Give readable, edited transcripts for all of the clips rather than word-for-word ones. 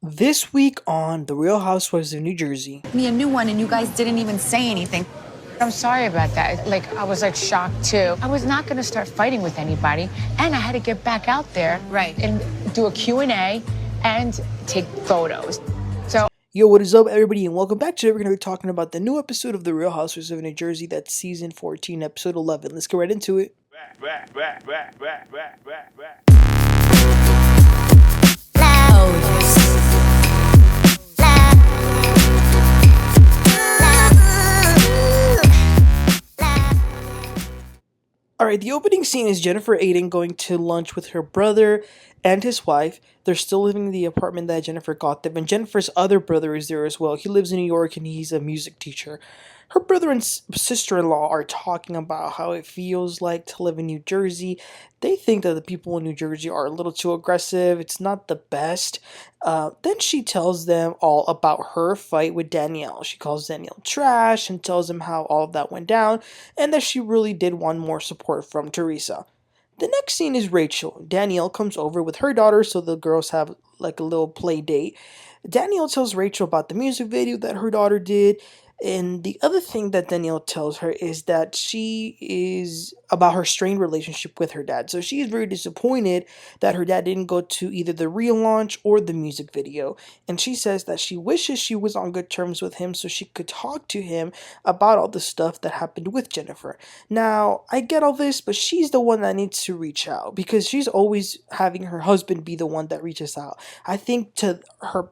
This week on The Real Housewives of New Jersey. Me a new one and you guys didn't even say anything. I'm sorry about that. I was shocked too. I was not going to start fighting with anybody, and I had to get back out there, Right. and do a Q&A and take photos. So, Yo, what is up, everybody, and welcome back to it. We're going to be talking about the new episode of The Real Housewives of New Jersey. That's season 14, episode 11. Let's get right into it. Alright, the opening scene is Jennifer Aydin going to lunch with her brother and his wife. They're still living in the apartment that Jennifer got them, and Jennifer's other brother is there as well. He lives in New York and he's a music teacher. Her brother and sister-in-law are talking about how it feels like to live in New Jersey. They think that the people in New Jersey are a little too aggressive. It's not the best. Then she tells them all about her fight with Danielle. She calls Danielle trash and tells them how all of that went down and that she really did want more support from Teresa. The next scene is Rachel. Danielle comes over with her daughter, so the girls have like a little play date. Danielle tells Rachel about the music video that her daughter did. And the other thing that Danielle tells her is that she is about her strained relationship with her dad. So she is very disappointed that her dad didn't go to either the relaunch or the music video. And she says that she wishes she was on good terms with him so she could talk to him about all the stuff that happened with Jennifer. Now, I get all this, but she's the one that needs to reach out because she's always having her husband be the one that reaches out. I think to her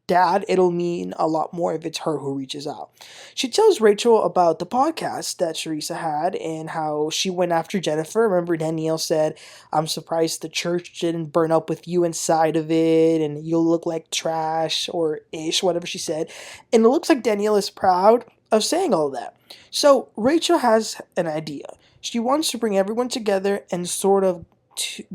dad, it'll mean a lot more if it's her who reaches out. She tells Rachel about the podcast that Teresa had and how she went after Jennifer. Remember, Danielle said, I'm surprised the church didn't burn up with you inside of it and you'll look like trash or ish, whatever she said. And it looks like Danielle is proud of saying all that. So Rachel has an idea. She wants to bring everyone together and sort of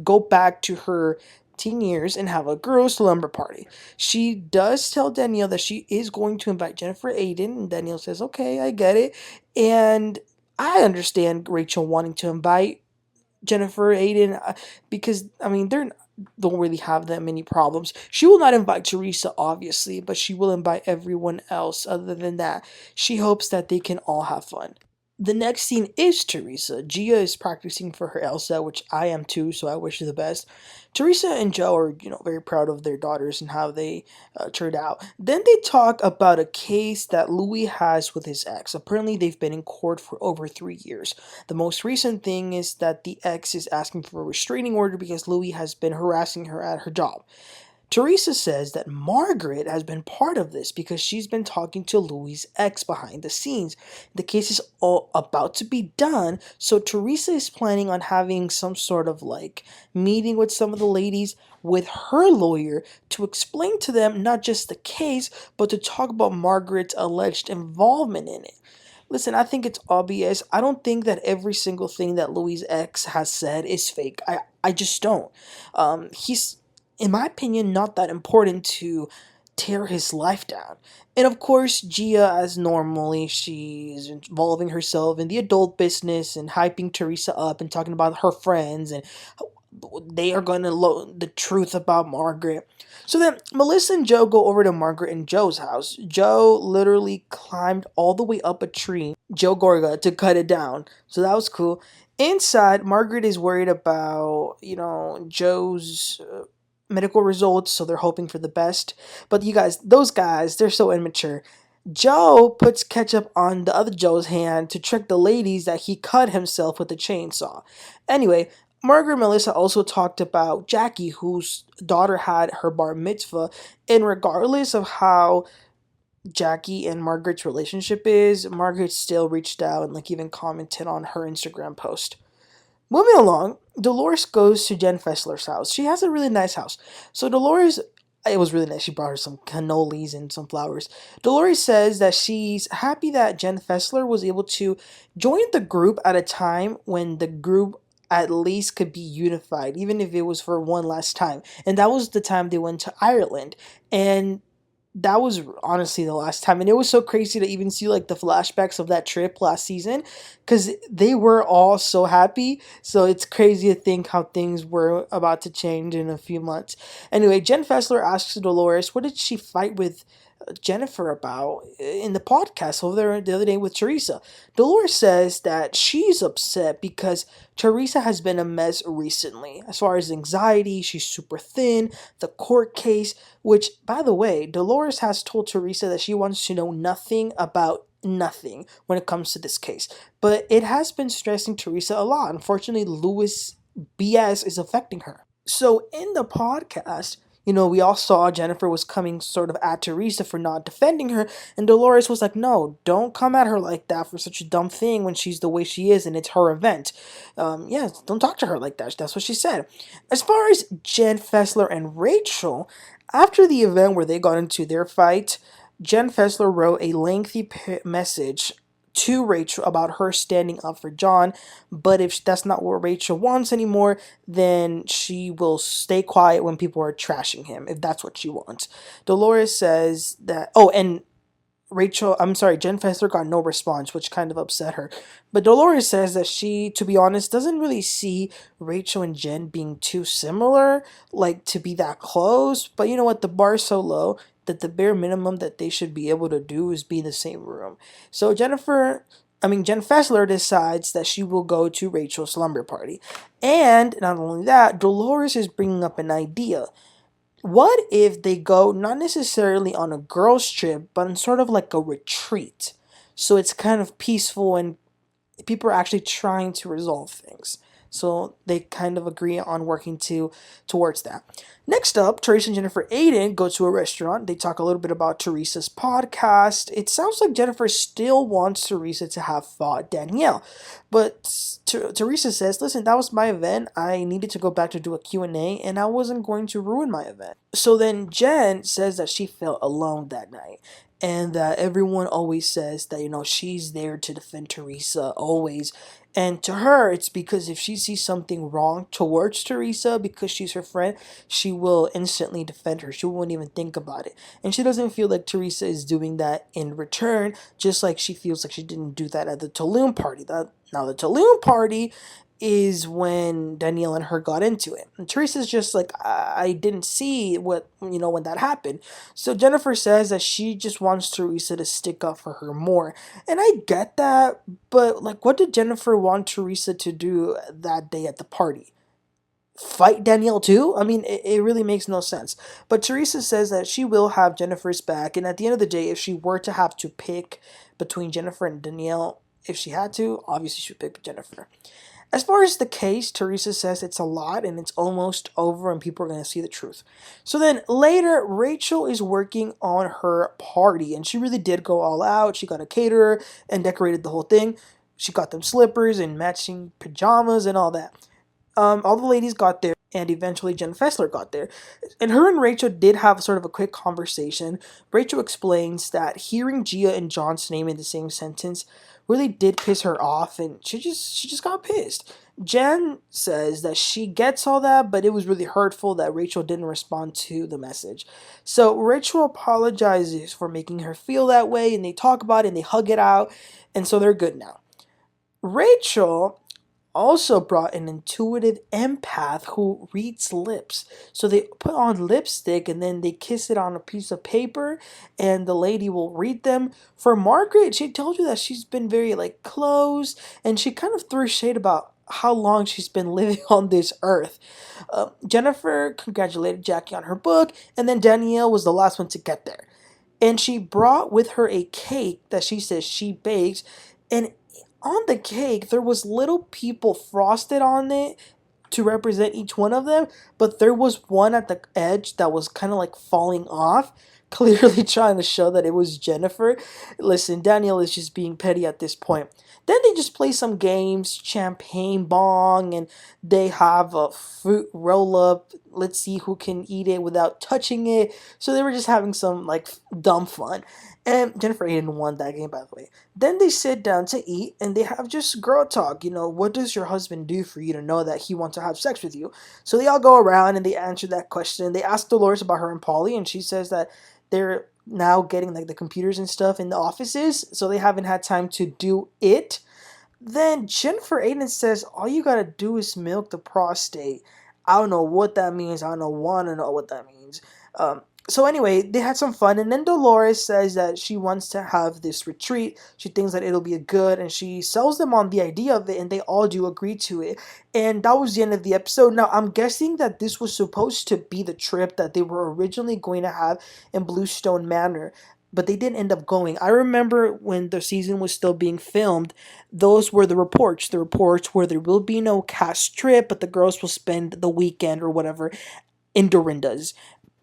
go back to her teen years and have a girls' slumber party. She does tell Danielle that she is going to invite Jennifer Aydin, and Danielle says, okay, I get it. And I understand Rachel wanting to invite Jennifer Aydin because, I mean, they don't really have that many problems. She will not invite Teresa, obviously, but she will invite everyone else other than that. She hopes that they can all have fun. The next scene is Teresa. Gia is practicing for her Elsa, which I am too, so I wish her the best. Teresa and Joe are, very proud of their daughters and how they turned out. Then they talk about a case that Louis has with his ex. Apparently, they've been in court for over 3 years. The most recent thing is that the ex is asking for a restraining order because Louis has been harassing her at her job. Teresa says that Margaret has been part of this because she's been talking to Louis' ex behind the scenes. The case is all about to be done, so Teresa is planning on having some sort of meeting with some of the ladies with her lawyer to explain to them not just the case, but to talk about Margaret's alleged involvement in it. Listen, I think it's obvious. I don't think that every single thing that Louis' ex has said is fake. I just don't. He's, in my opinion, not that important to tear his life down. And of course, Gia, as normally, she's involving herself in the adult business and hyping Teresa up and talking about her friends and they are going to learn the truth about Margaret. So then Melissa and Joe go over to Margaret and Joe's house. Joe literally climbed all the way up a tree, Joe Gorga, to cut it down. So that was cool. Inside, Margaret is worried about, Joe's medical results, so they're hoping for the best. But you guys, those guys, they're so immature. Joe puts ketchup on the other Joe's hand to trick the ladies that he cut himself with a chainsaw. Anyway, Margaret and Melissa also talked about Jackie, whose daughter had her bar mitzvah, and regardless of how Jackie and Margaret's relationship is, Margaret still reached out and even commented on her Instagram post. Moving along, Dolores goes to Jen Fessler's house. She has a really nice house. So Dolores, it was really nice. She brought her some cannolis and some flowers. Dolores says that she's happy that Jen Fessler was able to join the group at a time when the group at least could be unified, even if it was for one last time. And that was the time they went to Ireland. And that was honestly the last time. And it was so crazy to even see like the flashbacks of that trip last season because they were all so happy. So it's crazy to think how things were about to change in a few months. Anyway, Jen Fessler asks Dolores, what did she fight with Jennifer about in the podcast over there the other day with Teresa? Dolores says that she's upset because Teresa has been a mess recently. As far as anxiety, she's super thin, the court case, which, by the way, Dolores has told Teresa that she wants to know nothing about nothing when it comes to this case. But it has been stressing Teresa a lot. Unfortunately, Louis BS is affecting her. So in the podcast, we all saw Jennifer was coming sort of at Teresa for not defending her, and Dolores was like, no, don't come at her like that for such a dumb thing when she's the way she is and it's her event. Yeah, don't talk to her like that. That's what she said. As far as Jen Fessler and Rachel, after the event where they got into their fight, Jen Fessler wrote a lengthy message to Rachel about her standing up for John, but if that's not what Rachel wants anymore, then she will stay quiet when people are trashing him, if that's what she wants. Dolores says that, and Jen Fessler got no response, which kind of upset her. But Dolores says that she, to be honest, doesn't really see Rachel and Jen being too similar, like to be that close. But you know what? The bar's so low that the bare minimum that they should be able to do is be in the same room. So Jen Fessler decides that she will go to Rachel's slumber party. And not only that, Dolores is bringing up an idea. What if they go not necessarily on a girls' trip, but on sort of like a retreat? So it's kind of peaceful and people are actually trying to resolve things. So they kind of agree on working towards that. Next up, Teresa and Jennifer Aydin go to a restaurant. They talk a little bit about Teresa's podcast. It sounds like Jennifer still wants Teresa to have fought Danielle. But Teresa says, listen, that was my event. I needed to go back to do a Q&A, and I wasn't going to ruin my event. So then Jen says that she felt alone that night. And that everyone always says that, she's there to defend Teresa, always. And to her, it's because if she sees something wrong towards Teresa, because she's her friend, she will instantly defend her. She won't even think about it. And she doesn't feel like Teresa is doing that in return, just like she feels like she didn't do that at the Tulum party. Now, the Tulum party is when Danielle and her got into it. And Teresa's just like, I didn't see when that happened. So Jennifer says that she just wants Teresa to stick up for her more. And I get that, but like, what did Jennifer want Teresa to do that day at the party? Fight Danielle too? I mean, it really makes no sense. But Teresa says that she will have Jennifer's back. And at the end of the day, if she were to have to pick between Jennifer and Danielle, if she had to, obviously she would pick Jennifer. As far as the case, Teresa says it's a lot and it's almost over and people are going to see the truth. So then later, Rachel is working on her party and she really did go all out. She got a caterer and decorated the whole thing. She got them slippers and matching pajamas and all that. All the ladies got there and eventually Jen Fessler got there. And her and Rachel did have sort of a quick conversation. Rachel explains that hearing Gia and John's name in the same sentence really did piss her off and she just got pissed. Jen says that she gets all that, but it was really hurtful that Rachel didn't respond to the message. So Rachel apologizes for making her feel that way and they talk about it and they hug it out and so they're good now. Rachel also brought an intuitive empath who reads lips. So they put on lipstick and then they kiss it on a piece of paper and the lady will read them. For Margaret, she told you that she's been very closed and she kind of threw shade about how long she's been living on this earth. Jennifer congratulated Jackie on her book and then Danielle was the last one to get there. And she brought with her a cake that she says she baked and on the cake, there was little people frosted on it to represent each one of them, but there was one at the edge that was kind of falling off, clearly trying to show that it was Jennifer. Listen, Danielle is just being petty at this point. Then they just play some games, champagne bong, and they have a fruit roll-up. Let's see who can eat it without touching it. So they were just having some dumb fun. And Jennifer Aydin won that game, by the way. Then they sit down to eat and they have just girl talk. What does your husband do for you to know that he wants to have sex with you? So they all go around and they answer that question. They ask Dolores about her and Pauley and she says that they're now getting like the computers and stuff in the offices, so they haven't had time to do it. Then Jennifer Aydin says all you gotta do is milk the prostate. I don't know what that means. I don't want to know what that means. So anyway, they had some fun, and then Dolores says that she wants to have this retreat. She thinks that it'll be a good, and she sells them on the idea of it, and they all do agree to it. And that was the end of the episode. Now, I'm guessing that this was supposed to be the trip that they were originally going to have in Bluestone Manor, but they didn't end up going. I remember when the season was still being filmed, those were the reports. The reports where there will be no cast trip, but the girls will spend the weekend or whatever in Dorinda's.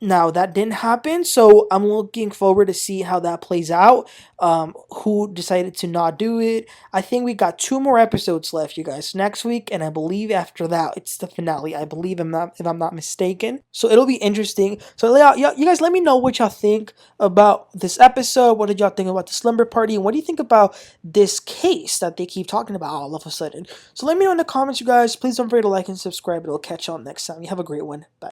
Now that didn't happen, so I'm looking forward to see how that plays out. Who decided to not do it? I think we got 2 more episodes left, you guys, next week, and I believe after that it's the finale. I believe if I'm not mistaken. So it'll be interesting. So you guys, let me know what y'all think about this episode. What did y'all think about the slumber party, and what do you think about this case that they keep talking about all of a sudden? So let me know in the comments, you guys. Please don't forget to like and subscribe. It'll catch y'all next time. You have a great one. Bye.